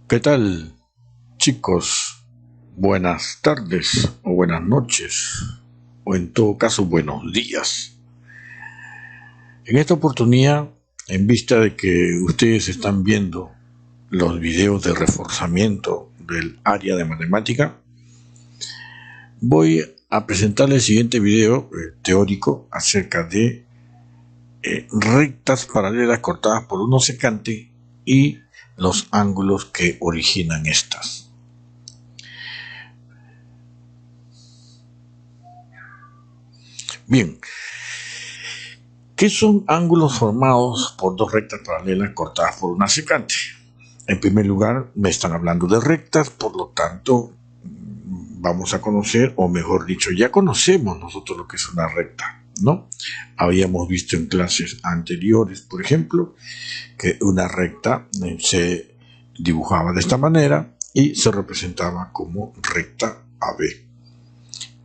¿Qué tal, chicos? Buenas tardes o buenas noches, o en todo caso buenos días. En esta oportunidad, en vista de que ustedes están viendo los videos de reforzamiento del área de matemática, voy a presentarles el siguiente video teórico acerca de rectas paralelas cortadas por uno secante y los ángulos que originan estas. Bien, ¿qué son ángulos formados por dos rectas paralelas cortadas por una secante? En primer lugar, me están hablando de rectas, por lo tanto, vamos a conocer, o mejor dicho, ya conocemos nosotros lo que es una recta, ¿no? Habíamos visto en clases anteriores, por ejemplo, que una recta se dibujaba de esta manera y se representaba como recta AB.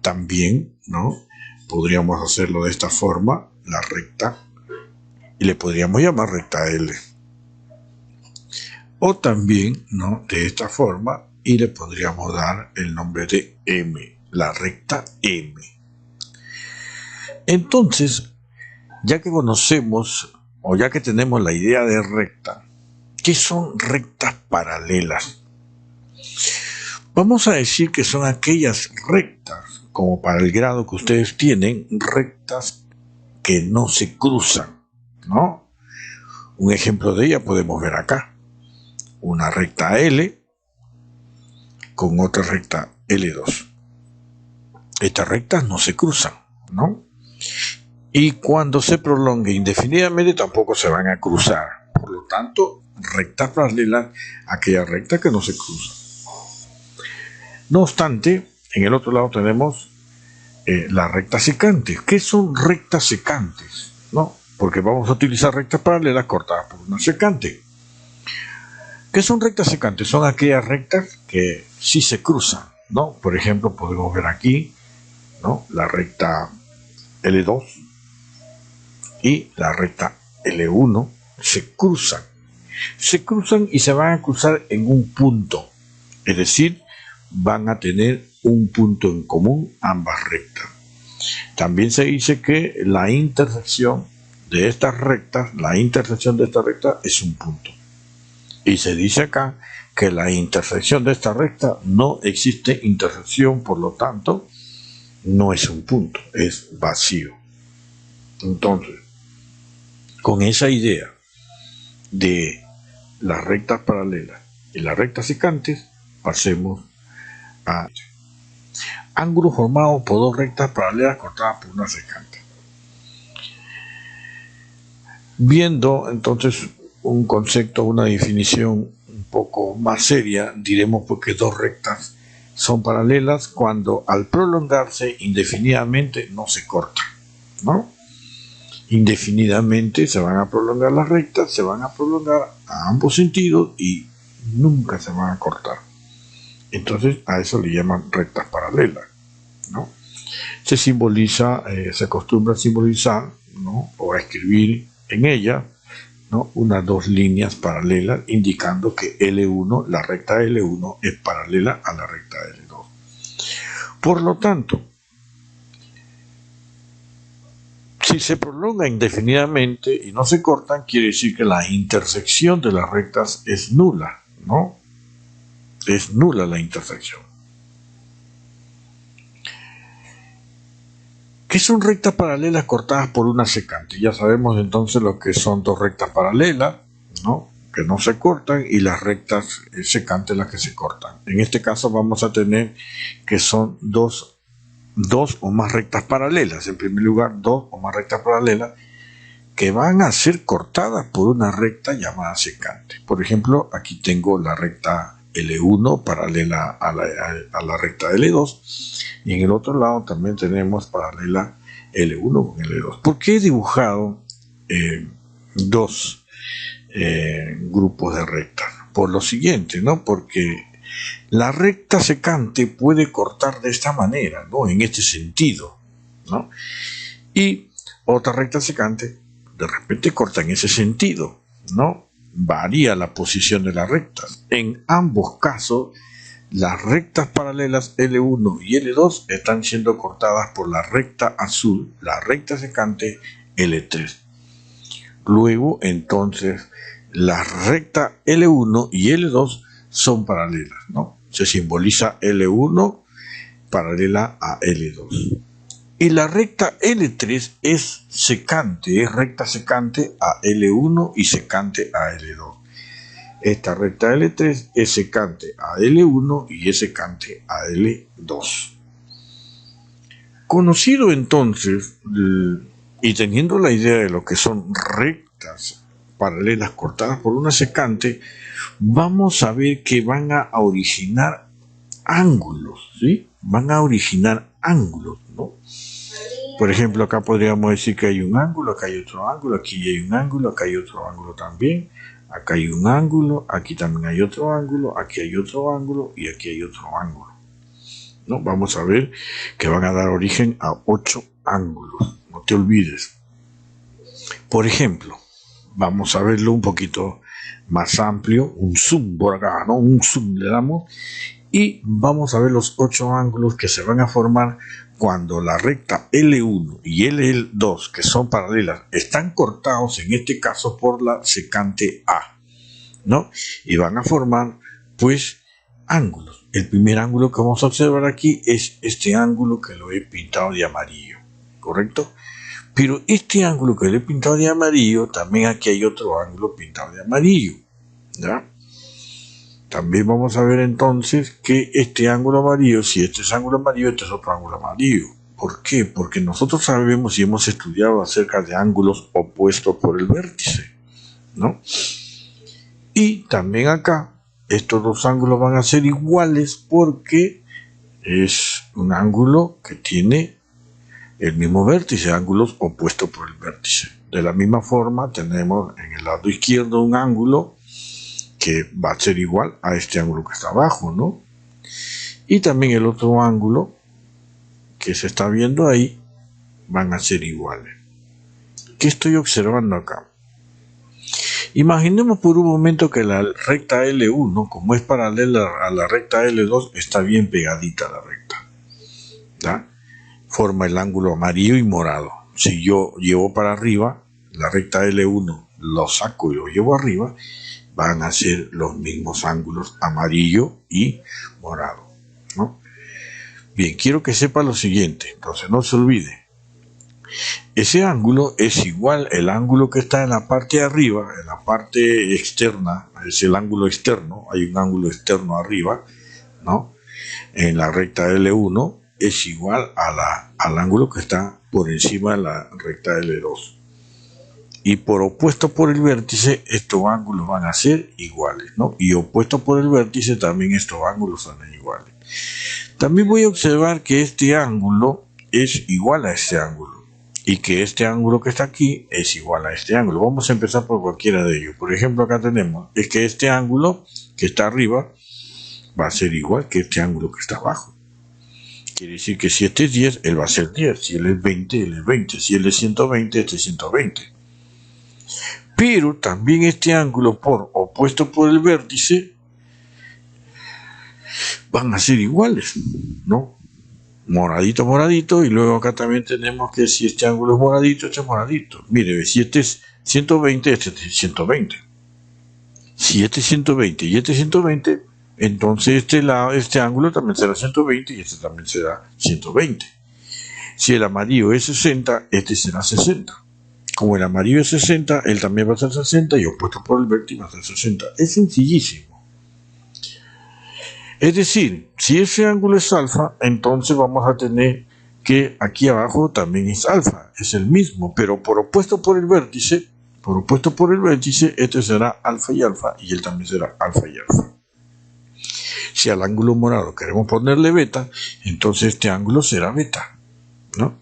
También, ¿no?, podríamos hacerlo de esta forma, la recta, y le podríamos llamar recta L. O también, ¿no?, de esta forma, y le podríamos dar el nombre de M, la recta M. Entonces, ya que conocemos, o ya que tenemos la idea de recta, ¿qué son rectas paralelas? Vamos a decir que son aquellas rectas, como para el grado que ustedes tienen, rectas que no se cruzan, ¿no? Un ejemplo de ella podemos ver acá. Una recta L con otra recta L2. Estas rectas no se cruzan, ¿no? Y cuando se prolongue indefinidamente tampoco se van a cruzar. Por lo tanto, rectas paralelas a aquella recta que no se cruza. No obstante, en el otro lado tenemos las rectas secantes. ¿Qué son rectas secantes? ¿No? Porque vamos a utilizar rectas paralelas cortadas por una secante. ¿Qué son rectas secantes? Son aquellas rectas que sí se cruzan, ¿no? Por ejemplo, podemos ver aquí, ¿no?, la recta L2 y la recta L1 se cruzan. Se cruzan y se van a cruzar en un punto. Es decir, van a tener un punto en común ambas rectas. También se dice que la intersección de estas rectas, es un punto. Y se dice acá que la intersección de esta recta no existe intersección, por lo tanto, no es un punto, es vacío. Entonces, con esa idea de las rectas paralelas y las rectas secantes, pasemos a ángulos formados por dos rectas paralelas cortadas por una secante. Viendo entonces un concepto, una definición un poco más seria, diremos que dos rectas son paralelas cuando al prolongarse indefinidamente no se cortan, ¿no? Indefinidamente se van a prolongar las rectas, se van a prolongar a ambos sentidos y nunca se van a cortar. Entonces a eso le llaman rectas paralelas, ¿no? Se simboliza, se acostumbra a simbolizar, ¿no?, o a escribir en ella, ¿no?, unas dos líneas paralelas indicando que L1, la recta L1 es paralela a la recta L2. Por lo tanto, si se prolonga indefinidamente y no se cortan, quiere decir que la intersección de las rectas es nula, ¿no? Es nula la intersección. ¿Qué son rectas paralelas cortadas por una secante? Ya sabemos entonces lo que son dos rectas paralelas, ¿no?, que no se cortan, y las rectas secantes las que se cortan. En este caso vamos a tener que son dos o más rectas paralelas. En primer lugar, dos o más rectas paralelas que van a ser cortadas por una recta llamada secante. Por ejemplo, aquí tengo la recta L1 paralela a la recta L2, y en el otro lado también tenemos paralela L1 con L2. ¿Por qué he dibujado dos grupos de rectas? Por lo siguiente, ¿no? Porque la recta secante puede cortar de esta manera, ¿no?, en este sentido, ¿no? Y otra recta secante de repente corta en ese sentido, ¿no? varía la posición de las rectas. En ambos casos, las rectas paralelas L1 y L2 están siendo cortadas por la recta azul, la recta secante L3. Luego, entonces, las rectas L1 y L2 son paralelas, ¿no? Se simboliza L1 paralela a L2. Y la recta L3 es secante, es recta secante a L1 y secante a L2. Esta recta L3 es secante a L1 y es secante a L2. Conocido entonces y teniendo la idea de lo que son rectas paralelas cortadas por una secante, vamos a ver que van a originar ángulos, ¿sí? Van a originar ángulos, ¿no? Por ejemplo, acá podríamos decir que hay un ángulo, acá hay otro ángulo, aquí hay un ángulo, acá hay otro ángulo también, acá hay un ángulo, aquí también hay otro ángulo, aquí hay otro ángulo y aquí hay otro ángulo, ¿no? Vamos a ver que van a dar origen a 8 ángulos, no te olvides. Por ejemplo, vamos a verlo un poquito más amplio, un zoom por acá, ¿no? Un zoom le damos y vamos a ver los 8 ángulos que se van a formar cuando la recta L1 y L2, que son paralelas, están cortados en este caso por la secante A, ¿no? Y van a formar, pues, ángulos. El primer ángulo que vamos a observar aquí es este ángulo que lo he pintado de amarillo, ¿correcto? Pero este ángulo que lo he pintado de amarillo, también aquí hay otro ángulo pintado de amarillo, ¿ya? También vamos a ver entonces que este ángulo amarillo, si este es ángulo amarillo, este es otro ángulo amarillo. ¿Por qué? Porque nosotros sabemos y hemos estudiado acerca de ángulos opuestos por el vértice, ¿no? Y también acá, estos dos ángulos van a ser iguales porque es un ángulo que tiene el mismo vértice, ángulos opuestos por el vértice. De la misma forma, tenemos en el lado izquierdo un ángulo que va a ser igual a este ángulo que está abajo, ¿no? Y también el otro ángulo que se está viendo ahí van a ser iguales. ¿Qué estoy observando acá? Imaginemos por un momento que la recta L1, como es paralela a la recta L2, está bien pegadita a la recta, ¿ya? Forma el ángulo amarillo y morado. Si yo llevo para arriba la recta L1, lo saco y lo llevo arriba, van a ser los mismos ángulos amarillo y morado, ¿no? Bien, quiero que sepa lo siguiente, entonces no se olvide. Ese ángulo es igual el ángulo que está en la parte de arriba, en la parte externa, es el ángulo externo, hay un ángulo externo arriba, ¿no? En la recta L1 es igual al ángulo que está por encima de la recta L2. Y por opuesto por el vértice, estos ángulos van a ser iguales, ¿no? Y opuesto por el vértice, también estos ángulos son iguales. También voy a observar que este ángulo es igual a este ángulo. Y que este ángulo que está aquí es igual a este ángulo. Vamos a empezar por cualquiera de ellos. Por ejemplo, acá tenemos, es que este ángulo que está arriba va a ser igual que este ángulo que está abajo. Quiere decir que si este es 10, él va a ser 10. Si él es 20, él es 20. Si él es 120, este es 120. Pero también este ángulo opuesto por el vértice van a ser iguales, ¿no? Moradito, moradito, y luego acá también tenemos que si este ángulo es moradito, este es moradito. Mire, si este es 120, este es 120. Si este es 120 y este es 120, entonces este ángulo también será 120 y este también será 120. Si el amarillo es 60, este será 60. Como el amarillo es 60, él también va a ser 60 y opuesto por el vértice va a ser 60. Es sencillísimo. Es decir, si ese ángulo es alfa, entonces vamos a tener que aquí abajo también es alfa. Es el mismo, pero por opuesto por el vértice, este será alfa y él también será alfa y alfa. Si al ángulo morado queremos ponerle beta, entonces este ángulo será beta, ¿no?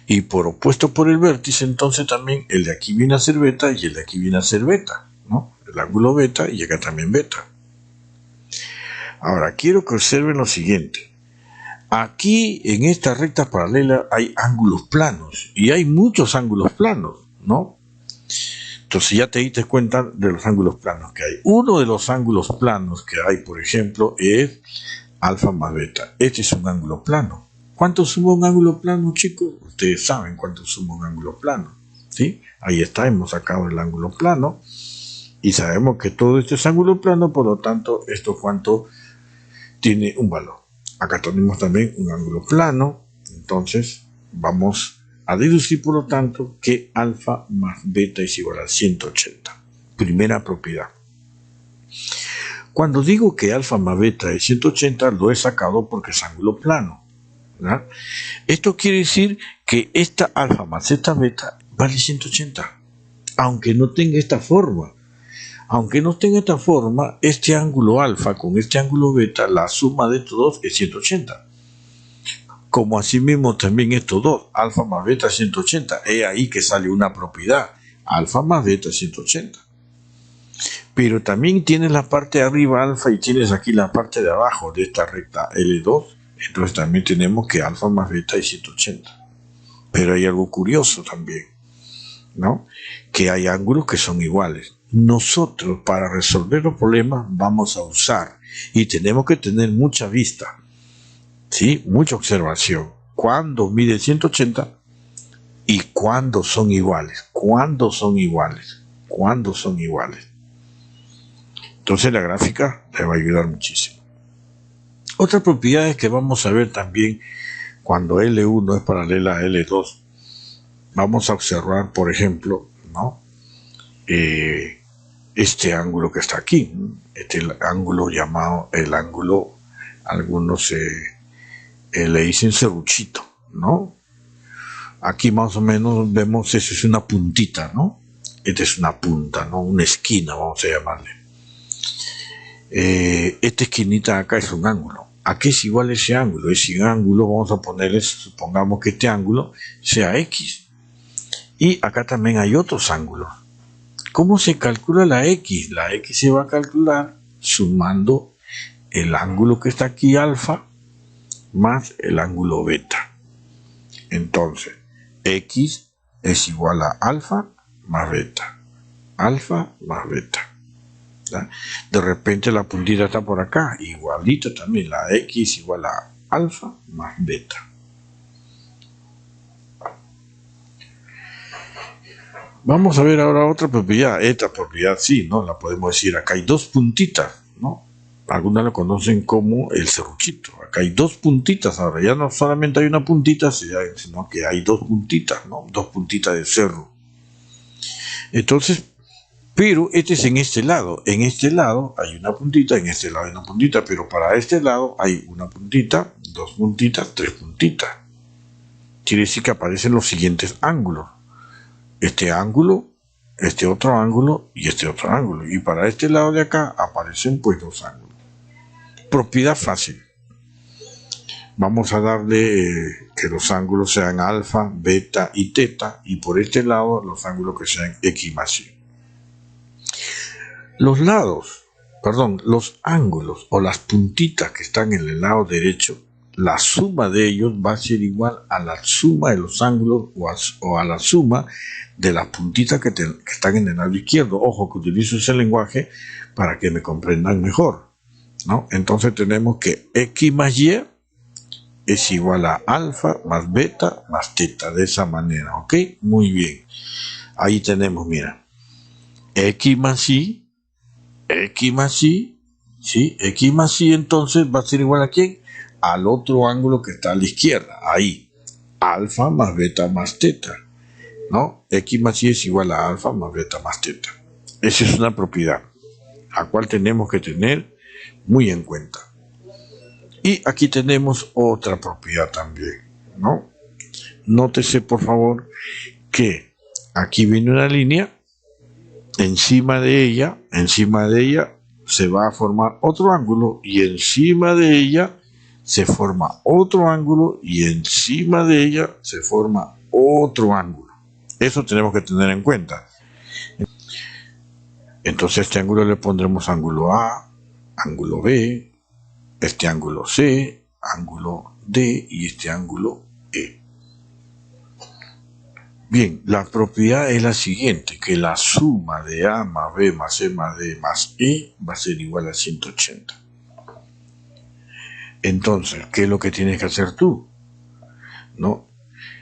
Y por opuesto por el vértice, entonces también el de aquí viene a ser beta y el de aquí viene a ser beta, ¿no? El ángulo beta y acá también beta. Ahora, quiero que observen lo siguiente. Aquí, en esta recta paralela, hay ángulos planos. Y hay muchos ángulos planos, ¿no? Entonces ya te diste cuenta de los ángulos planos que hay. Uno de los ángulos planos que hay, por ejemplo, es alfa más beta. Este es un ángulo plano. ¿Cuánto suma un ángulo plano, chicos? Ustedes saben cuánto suma un ángulo plano, ¿sí? Ahí está, hemos sacado el ángulo plano y sabemos que todo esto es ángulo plano, por lo tanto, esto cuánto tiene un valor. Acá tenemos también un ángulo plano, entonces vamos a deducir, por lo tanto, que alfa más beta es igual a 180. Primera propiedad. Cuando digo que alfa más beta es 180, lo he sacado porque es ángulo plano, ¿verdad? Esto quiere decir que esta alfa más esta beta vale 180, aunque no tenga esta forma. Aunque no tenga esta forma, este ángulo alfa con este ángulo beta, la suma de estos dos es 180. Como asimismo también estos dos, alfa más beta 180. Es ahí que sale una propiedad, alfa más beta 180. Pero también tienes la parte de arriba alfa y tienes aquí la parte de abajo de esta recta L2. Entonces también tenemos que alfa más beta es 180. Pero hay algo curioso también, ¿no? Que hay ángulos que son iguales. Nosotros para resolver los problemas vamos a usar y tenemos que tener mucha vista, ¿sí? Mucha observación. ¿Cuándo mide 180 y cuándo son iguales? ¿Cuándo son iguales? ¿Cuándo son iguales? Entonces la gráfica le va a ayudar muchísimo. Otras propiedades que vamos a ver también cuando L1 es paralela a L2, vamos a observar, por ejemplo, ¿no? Este ángulo que está aquí, este ángulo llamado el ángulo, algunos le dicen serruchito, ¿no? Aquí más o menos vemos, eso es una puntita, ¿no? Esta es una punta, ¿no? Una esquina, vamos a llamarle. Esta esquinita acá es un ángulo. ¿A qué es igual ese ángulo? Ese ángulo vamos a ponerle, supongamos que este ángulo sea X. Y acá también hay otros ángulos. ¿Cómo se calcula la X? La X se va a calcular sumando el ángulo que está aquí, alfa, más el ángulo beta. Entonces, X es igual a alfa más beta. Alfa más beta. ¿Ya? De repente la puntita está por acá, igualito también, la X igual a alfa más beta. Vamos a ver ahora otra propiedad. Esta propiedad sí, ¿no? La podemos decir, acá hay dos puntitas, ¿no? Algunas lo conocen como el serruchito. Acá hay dos puntitas, ahora ya no solamente hay una puntita, sino que hay dos puntitas, ¿no? Dos puntitas de cerro. Entonces, pero este es en este lado. En este lado hay una puntita, en este lado hay una puntita, pero para este lado hay una puntita, dos puntitas, tres puntitas. Quiere decir que aparecen los siguientes ángulos. Este ángulo, este otro ángulo y este otro ángulo. Y para este lado de acá aparecen pues dos ángulos. Propiedad fácil. Vamos a darle que los ángulos sean alfa, beta y teta. Y por este lado los ángulos que sean X más Y. Los ángulos o las puntitas que están en el lado derecho, la suma de ellos va a ser igual a la suma de los ángulos o a la suma de las puntitas que están en el lado izquierdo. Ojo que utilizo ese lenguaje para que me comprendan mejor, ¿no? Entonces tenemos que X más Y es igual a alfa más beta más teta, de esa manera, ¿ok? Muy bien. Ahí tenemos, mira, X más Y, ¿sí? X más Y entonces va a ser igual a ¿quién? Al otro ángulo que está a la izquierda, ahí, alfa más beta más teta, ¿no? X más Y es igual a alfa más beta más teta. Esa es una propiedad, la cual tenemos que tener muy en cuenta. Y aquí tenemos otra propiedad también, ¿no? Nótese, por favor, que aquí viene una línea, encima de ella se va a formar otro ángulo y encima de ella se forma otro ángulo y encima de ella se forma otro ángulo. Eso tenemos que tener en cuenta. Entonces a este ángulo le pondremos ángulo A, ángulo B, este ángulo C, ángulo D y este ángulo E. Bien, la propiedad es la siguiente, que la suma de A más B más C más D más E va a ser igual a 180. Entonces, ¿qué es lo que tienes que hacer tú? ¿No?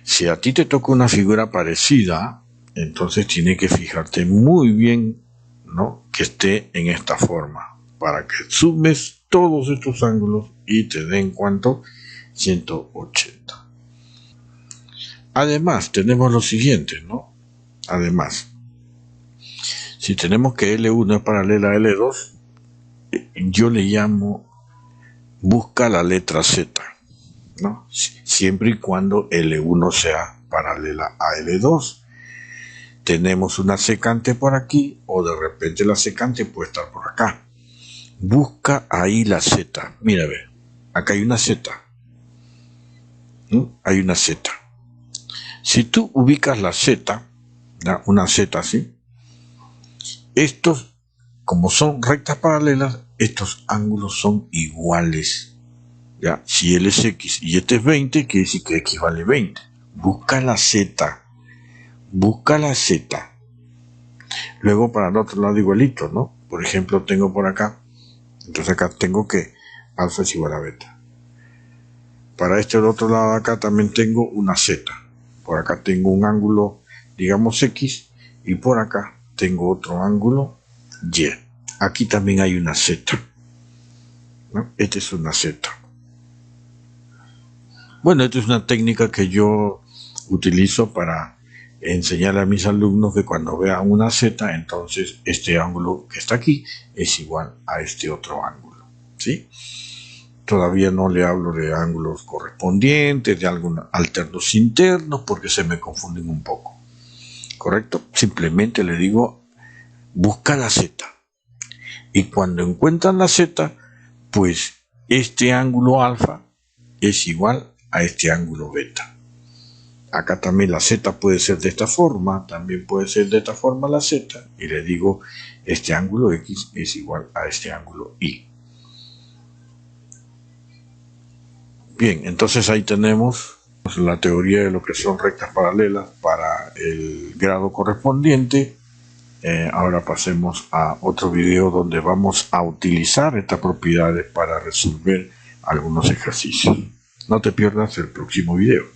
Si a ti te toca una figura parecida, entonces tienes que fijarte muy bien, ¿no?, que esté en esta forma, para que sumes todos estos ángulos y te den ¿cuánto? 180. Además, tenemos lo siguiente, ¿no? Además, si tenemos que L1 es paralela a L2, yo le llamo busca la letra Z, ¿no? Siempre y cuando L1 sea paralela a L2. Tenemos una secante por aquí o de repente la secante puede estar por acá. Busca ahí la Z. Mira, ve, acá hay una Z. Hay una Z. Si tú ubicas la Z, una Z así, estos, como son rectas paralelas, estos ángulos son iguales. ¿Ya? Si él es X y este es 20, quiere decir que X vale 20. Busca la Z. Busca la Z. Luego para el otro lado igualito, ¿no? Por ejemplo, tengo por acá, entonces acá tengo que alfa es igual a beta. Para este otro lado de acá también tengo una Z. Por acá tengo un ángulo, digamos X, y por acá tengo otro ángulo Y. Aquí también hay una Z, ¿no? Esta es una Z. Bueno, esta es una técnica que yo utilizo para enseñar a mis alumnos que cuando vean una Z, entonces este ángulo que está aquí es igual a este otro ángulo, ¿sí? Todavía no le hablo de ángulos correspondientes, de algunos alternos internos, porque se me confunden un poco, ¿correcto? Simplemente le digo, busca la Z. Y cuando encuentran la Z, pues este ángulo alfa es igual a este ángulo beta. Acá también la Z puede ser de esta forma, también puede ser de esta forma la Z, y le digo, este ángulo X es igual a este ángulo Y. Bien, entonces ahí tenemos la teoría de lo que son rectas paralelas para el grado correspondiente. Ahora pasemos a otro video donde vamos a utilizar estas propiedades para resolver algunos ejercicios. No te pierdas el próximo video.